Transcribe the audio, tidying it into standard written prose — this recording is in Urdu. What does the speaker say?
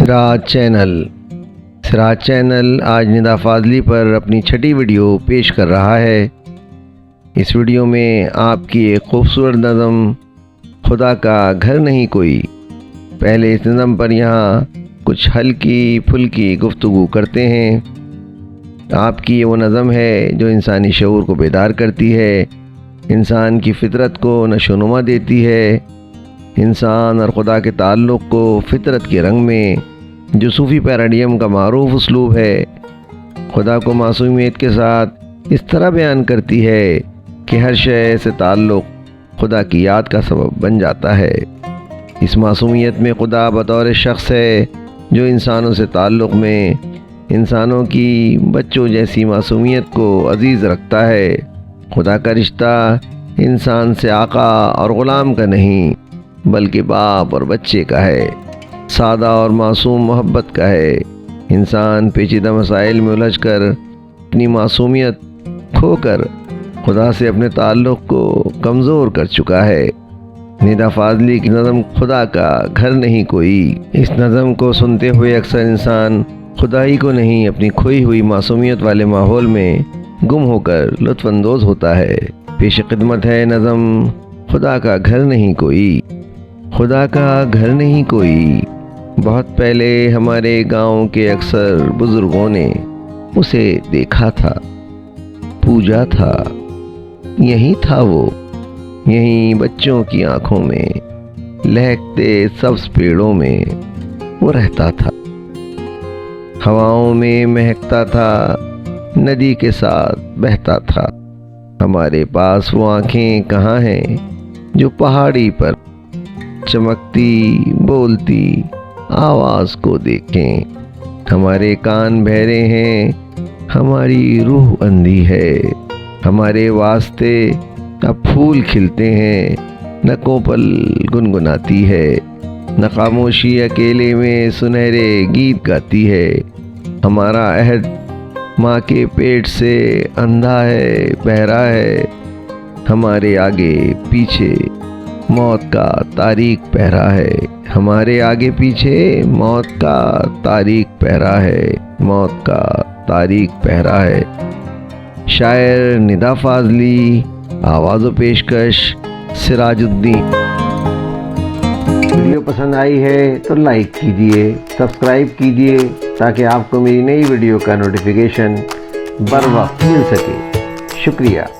سراج چینل آج ندا فاضلی پر اپنی چھٹی ویڈیو پیش کر رہا ہے۔ اس ویڈیو میں آپ کی ایک خوبصورت نظم خدا کا گھر نہیں کوئی۔ پہلے اس نظم پر یہاں کچھ ہلکی پھلکی گفتگو کرتے ہیں۔ آپ کی یہ وہ نظم ہے جو انسانی شعور کو بیدار کرتی ہے، انسان کی فطرت کو نشو و نما دیتی ہے، انسان اور خدا کے تعلق کو فطرت کے رنگ میں، جو صوفی پیراڈیم کا معروف اسلوب ہے، خدا کو معصومیت کے ساتھ اس طرح بیان کرتی ہے کہ ہر شے سے تعلق خدا کی یاد کا سبب بن جاتا ہے۔ اس معصومیت میں خدا بطور شخص ہے جو انسانوں سے تعلق میں انسانوں کی بچوں جیسی معصومیت کو عزیز رکھتا ہے۔ خدا کا رشتہ انسان سے آقا اور غلام کا نہیں بلکہ باپ اور بچے کا ہے، سادہ اور معصوم محبت کا ہے۔ انسان پیچیدہ مسائل میں الجھ کر اپنی معصومیت کھو کر خدا سے اپنے تعلق کو کمزور کر چکا ہے۔ ندا فاضلی کی نظم خدا کا گھر نہیں کوئی۔ اس نظم کو سنتے ہوئے اکثر انسان خدائی کو نہیں اپنی کھوئی ہوئی معصومیت والے ماحول میں گم ہو کر لطف اندوز ہوتا ہے۔ پیش خدمت ہے نظم خدا کا گھر نہیں کوئی۔ خدا کا گھر نہیں کوئی، بہت پہلے ہمارے گاؤں کے اکثر بزرگوں نے اسے دیکھا تھا، پوجا تھا۔ یہی تھا وہ، یہیں بچوں کی آنکھوں میں، لہکتے سبز پیڑوں میں وہ رہتا تھا، ہواؤں میں مہکتا تھا، ندی کے ساتھ بہتا تھا۔ ہمارے پاس وہ آنکھیں کہاں ہیں جو پہاڑی پر چمکتی بولتی آواز کو دیکھیں؟ ہمارے کان بہرے ہیں، ہماری روح اندھی ہے، ہمارے واسطے اب پھول کھلتے ہیں، نہ کوپل گنگناتی ہے، نہ خاموشی اکیلے میں سنہرے گیت گاتی ہے۔ ہمارا عہد ماں کے پیٹ سے اندھا ہے، بہرا ہے، ہمارے آگے پیچھے موت کا تاریک پہرا ہے، ہمارے آگے پیچھے موت کا تاریک پہرا ہے، موت کا تاریک پہرا ہے۔ شاعر ندا فاضلی، آواز و پیشکش سراج الدین۔ ویڈیو پسند آئی ہے تو لائک کیجئے، سبسکرائب کیجئے تاکہ آپ کو میری نئی ویڈیو کا نوٹیفیکیشن بر وقت مل سکے۔ شکریہ۔